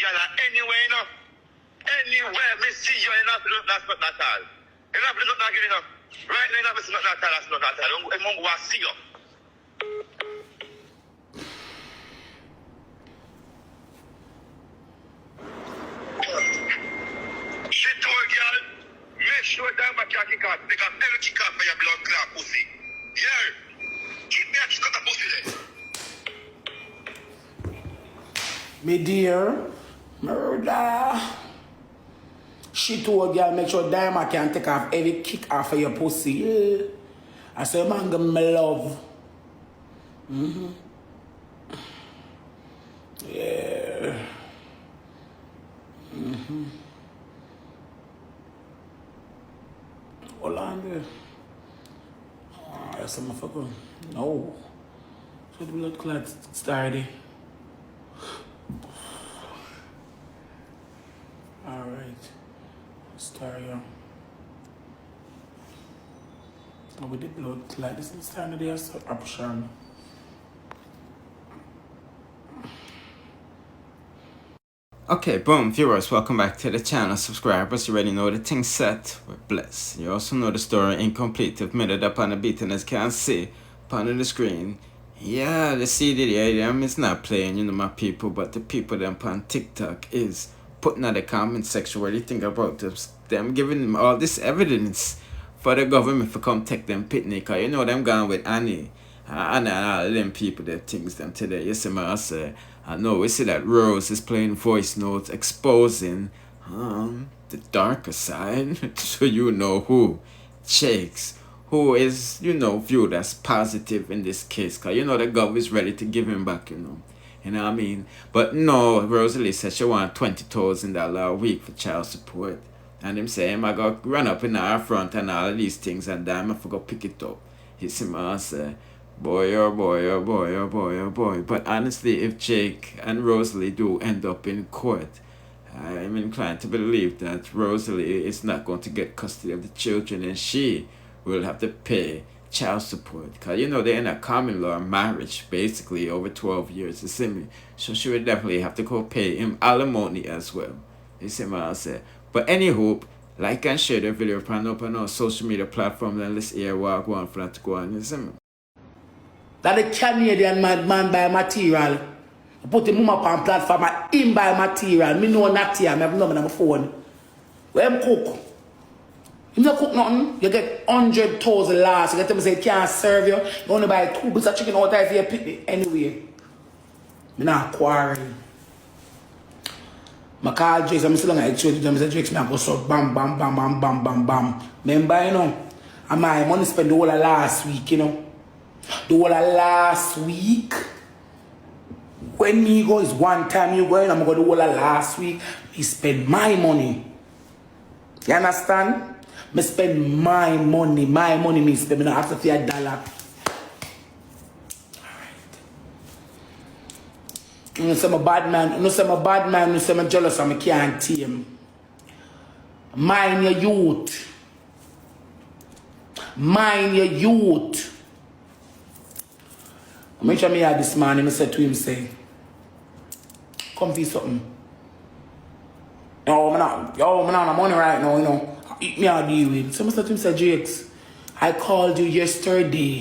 Yalla, anyway, you know. Anywhere, me see you, you not that's not all. You not not giving up. Right now, you not not all, that's not all. I'm going to see you. She told girl, make sure that my can't kick off, because every kick off for your blood clot pussy. Yeah. Keep me a kick out the pussy there. Me dear, murder. She told girl, make sure Diamond can take off every kick off of your pussy. Yeah. I said, man, give me love. Yeah. Hold on there. Oh, that's a motherfucker. No. So the blood clot started. Alright. Start here. So with the blood clot, this is the time of the option. Okay, boom, viewers, welcome back to the channel. Subscribers, you already know the thing set. We're blessed. You also know the story incomplete. I've made it up on the beat, and as you can see upon the screen. Yeah, the CD, AKEEM is not playing, you know, my people, but the people them on TikTok is putting in the comment section what you think about this. Them giving them all this evidence for the government to come take them picnic. Cause you know them gone with Annie. And all them people that things them today. You see me, I say, I know we see that Rose is playing voice notes exposing the darker side. So you know who shakes, who is, you know, viewed as positive in this case. Cause you know the government is ready to give him back, you know. You know what I mean? But no, Rosalie said she want $20,000 a week for child support. And him say, I go run up in our front and all of these things and damn, I forgot pick it up. He see me and say, boy, oh boy, oh boy, oh boy, oh boy. But honestly, if Jake and Rosalie do end up in court, I'm inclined to believe that Rosalie is not going to get custody of the children and she will have to pay child support. Because, you know, they're in a common law marriage, basically, over 12 years, you see me? So she would definitely have to go pay him alimony as well. You see what I say? But anywho, like and share the video on our social media platforms and let's hear what I want for that to go on, you see me? That the Canadian man buy material. I put the mum up on platform and him buy material. Me know not here, I have number on my phone. Where him cook? Him not cook nothing. You get 100,000 loss. You get them say it can't serve you. You only buy 2 bits of chicken out there for your picnic. Anyway. Me not quarreling. I call Jakes, I'm still going to exchange them. I say, Jakes, I go so bam, bam, bam, bam, bam, bam, bam. Remember, you know, and my money spent the whole of last week, you know. The whole of last week. When me go is one time you going, I'm going to the whole of last week. Me spend my money. You understand? Me spend my money me spend. Me not have to pay $1. You know, say I'm a bad man. You know, say I'm a bad man. You know, say I'm jealous and I can't tame. Mind your youth. Mind your youth. I make sure me had this man. I said to him, say, come for something. Yo, man, I'm money right now, you know. Eat me out deal with. So I said to him, say, Jakes, I called you yesterday.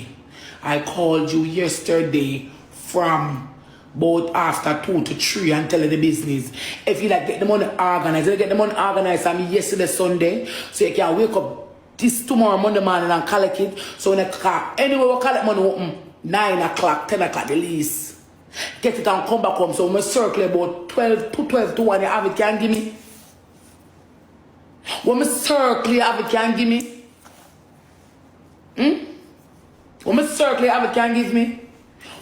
From about after 2 to 3 and tell you the business. If you like get the money organized, you get the money organized on me yesterday Sunday, so you can wake up this tomorrow Monday morning and collect it. So when I call, anyway we collect money open 9 o'clock, 10 o'clock the least. Get it and come back home. So when I circle about 12 to 1, you have it can give me. When I circle you have it can give me. When I circle you have it can give me.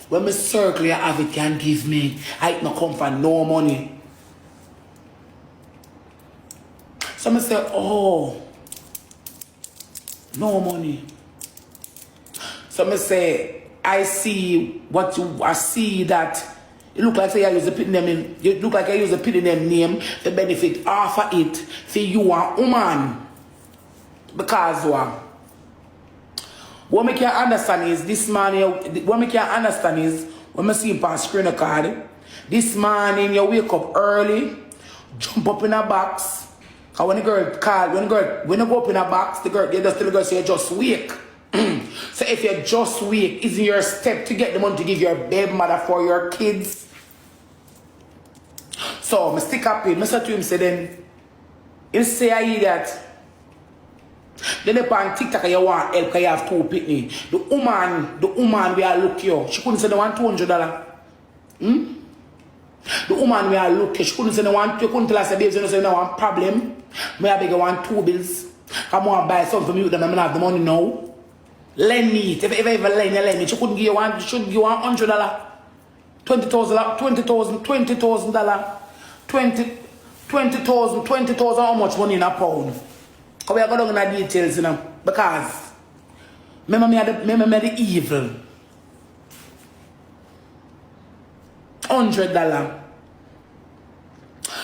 When me circle you have it can give me. I not come for no money. So I say, oh, no money. So I say, I see what you, I see that it look like say I use the pit name. You look like I use the pit name to benefit half of it for you and woman. Because what me can understand is this man here, what me can understand is when I see him on screen card, this morning you wake up early, jump up in a box. And when the girl call, when you go up in a box, the girl, you just tell the girl, say, you just wake. So if you just wake, isn't your step to get the money to give your baby mother for your kids? So, I stick up in, I said to him, say then, he say I hear that. Then upon TikTok, you want help because you have 2 pitney. The woman we are look you, she couldn't say they want $200. The woman we are look you, she couldn't say they want, you couldn't tell us, babes, you know, say no one problem. Me I beg you want 2 bills. Come on, buy something from you, then I don't have the money now. Lend me it. If ever lend me, she couldn't give you one, she should give you $100. $20,000, $20,000, how much money in a pound? Because we are going to the details, you know, because remember me the evil. $100.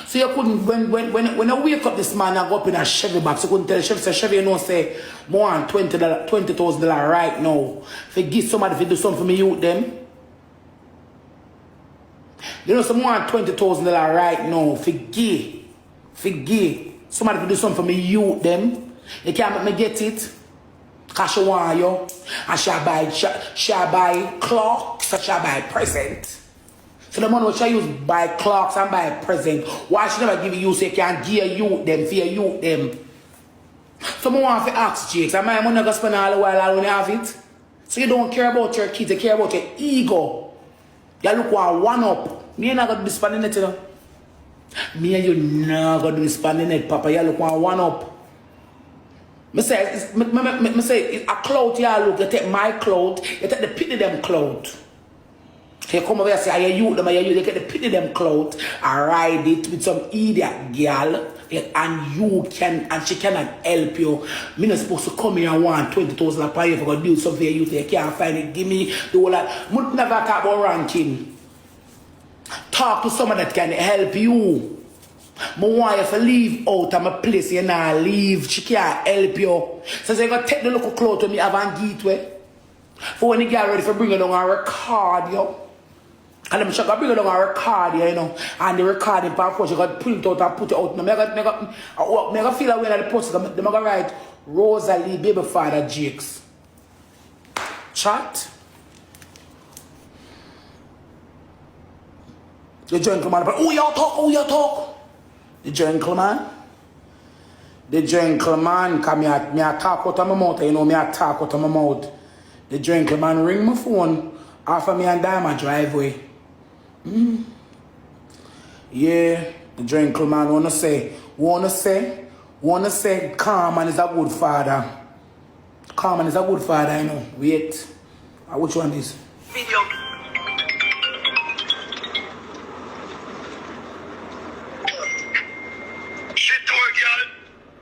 So you couldn't, when I wake up this man, I go up in a Chevy box, you couldn't tell the Chevy, say, Chevy, you know, say, more than $20,000 right now. If you give somebody, if you do something for me, you them. You know, some more than $20,000 right now. Forgive. Somebody if you do something for me, you them. You can't make me get it. Because she want you. And she'll buy clocks, and she'll buy present. So the money which I use buy clocks and buy present. Why she never give you so you can give you them, for you them? Someone want to ask Jakes, am I money going to spend all the while I don't have it? So you don't care about your kids, you care about your ego. You look one up. Me not going to be spending it, you know. Me and you not going to be spending it, Papa. You look one up. Me say, it's a cloth you look, you take my cloth, you take the pity them cloth. You come over here and say, I you them, you get the pity them cloth, I ride it with some idiot girl, and you can, and she cannot help you. Me not supposed to come here and want $20,000 per year for to do something you can't find it. Give me the whole lot. Never talk about ranking. Talk to someone that can help you. My wife leave out of my place, you know, leave. She can't help you. So you're going to take the local clothes to me, have and gateway. For when you get ready for bringing along a record, yo. And I'm sure I bring along a record, you know. And the recording part, you got to print out and put it out. Now, I feel like when I post it, I'm going to write Rosalie, baby father, Jakes. Chat. The gentleman, but who you talk? The gentleman, come me I talk out of my mouth, you know, me I talk out of my mouth. The gentleman ring my phone after me and die my driveway. Yeah, the gentleman wanna say, Carmen is a good father. Carmen is a good father, you know. Wait. Which one is? Video.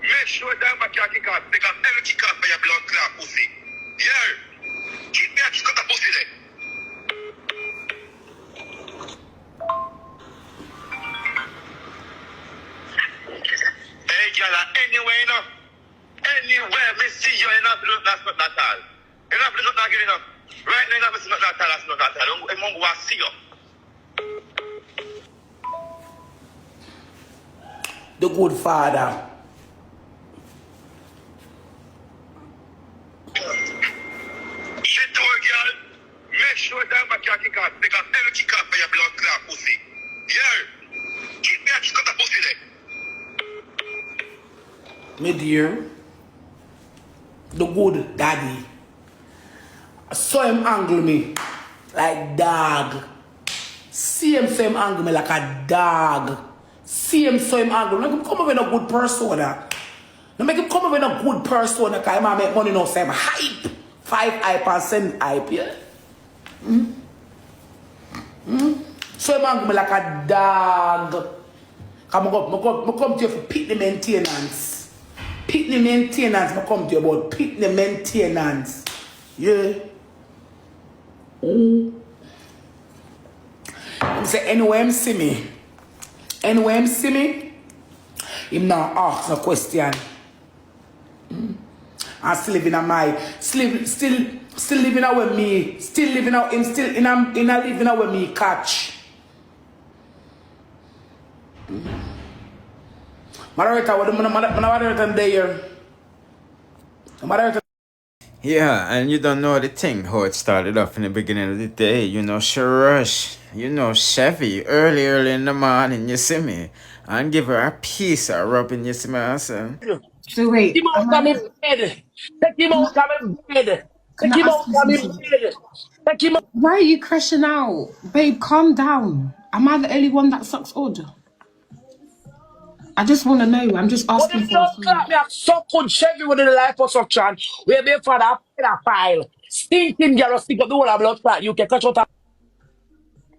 Make sure that my cat kick off, take off every kick off for your blood clot pussy. Yeah. Keep me at cut the pussy there. Hey, girl, anyway, you know. Anywhere, me see you, you know, that's not that all. You know, not not giving up. Right now, you know, not that all, that's not that all. I'm going to see you. The good father. Make sure that my cat kick off, take off every kick off for your blood clot pussy. Yeah. Keep me at cut the pussy there. Me dear, the good daddy. I saw him angle me like dog. See him so him angle me like a dog. See him so him angle me. Make him come up with a good persona. Now make him come up with a good persona because he might make money now, say I'm hype. 5 hype and send hype, yeah? So him angle me like a dog. Come to you for pitney maintenance. Pitney maintenance, I come to you about pitney maintenance. Yeah. I say, anyway, him see me. Anyway, him see me. Him now ask a question. I still living on my, still living out with me. Still living out, him still in a living out with me catch. Moderator, what the moderator there? Moderator. Yeah, and you don't know the thing, how it started off in the beginning of the day. You know, she rush, you know, Chevy, early in the morning, you see me, and give her a piece of rubbing, you see me, I say. So wait, Take him out of my bed. Take him out of my bed. can Take I him ask out you of my something? bed. Take him out. Why are you crashing out? Babe, calm down. Am I the only one that sucks odd? I just want to know. I'm just What the asking for a blood friend. clot me a suck on Chevy with the life of suction. Where be for that pedophile. Stinking girl stick up the whole of blood clot. You can catch out a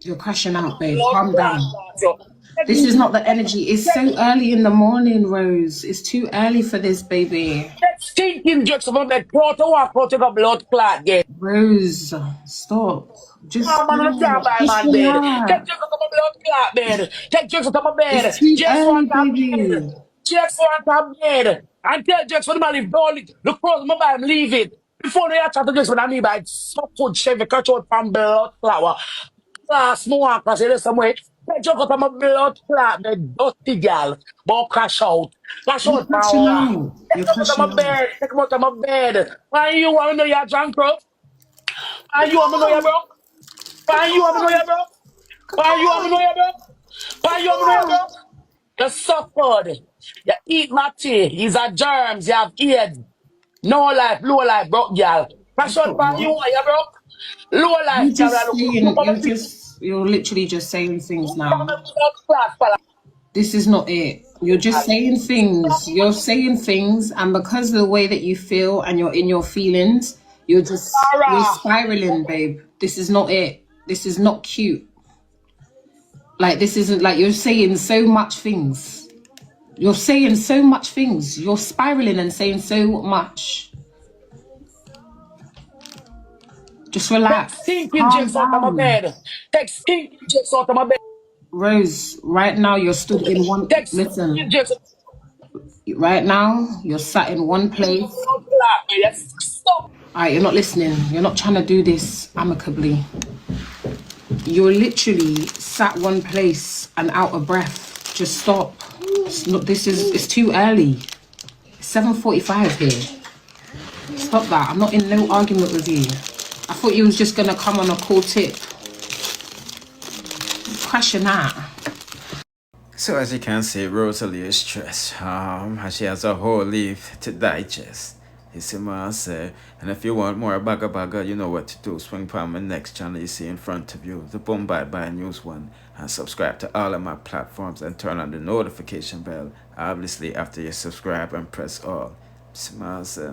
You're crashing out, babe. blood Calm clot. down. So, This is not the energy. It's so early in the morning, Rose. It's too early for this, baby. that stinking jokes about that quarter walk out take a blood clot. Yeah. Rose, stop. Oh, Just man, I can't no. buy Just man bed. Take relax. jokes out of my blood clot bed. Take jokes out of my bed. It's too Just early, want a bed. baby. Just want a bed. And tell Jokes for the man leave. Don't leave. Look close my bed, leave it. Before they chat to Jokes when I need by so good Chevy catch out from blood flower. Class more cause you some way. Take Jokes out of my blood clot, the dirty girl. But crash out. Crash You're out crashing power. out. Take You're Jokes out crashing of my out. bed. Take him out of my bed. Why you want to know you're drunk, bro? Why you want to know you're broke? Why you want to know you're broke? Why you want to know you're broke? Why you want to know you're broke? You suffered. You eat my tea. He's a germs. You have AIDS. No life, low life, broke girl. Crash I've out got by you, what? you broke. Low life, You're girl. just Look saying, on the you're literally just saying things now. blood class, fella. This is not it. You're just saying things. You're saying things, and because of the way that you feel and you're in your feelings, you're Sarah. spiraling, babe. This is not it. This is not cute. Like this isn't like you're saying so much things. You're saying so much things. You're spiraling and saying so much. Just Take relax. stinking Calm jets out of my down. bed. Take stinking jets out of my bed. Rose, right now you're stood in one Take stinking listen. jets out Right now, you're sat in one place. of blood clot, man. Yes. Stop. Alright, you're not listening. You're not trying to do this amicably. You're literally sat one place and out of breath. Just stop. It's too early. It's 7:45 here. Stop that. I'm not in no argument with you. I thought you was just gonna come on a cool tip. Crashing out. So as you can see, Rosalie is stressed. And she has a whole leaf to digest. You see what I say? And if you want more bagga, you know what to do. Swing by my next channel you see in front of you, the Boom Bye News one, and subscribe to all of my platforms and turn on the notification bell. Obviously, after you subscribe and press all. See what I say?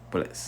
Bless.